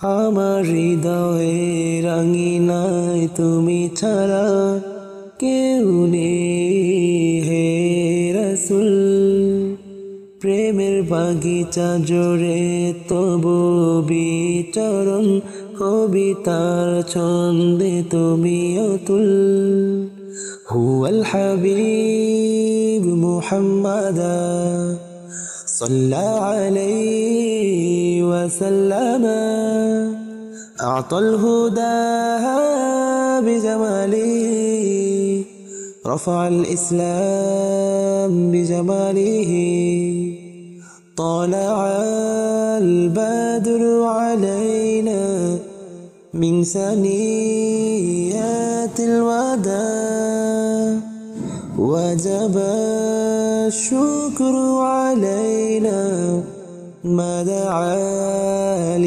আমার হৃদয়ে রাঙিনায় তুমি ছাড়া কেউ নেই হে রাসূল। প্রেমের বাগিচা জোরে তবু বিচরণ, কবিতার ছন্দে তুমি অতুল। হুয়াল হাবিব মুহাম্মাদা صلى عليه وسلم، أعطى الهدى بجماله، رفع الإسلام بجماله. طلع البدر علينا من ثنيات الوداع، وجب الشكر علينا ما دعا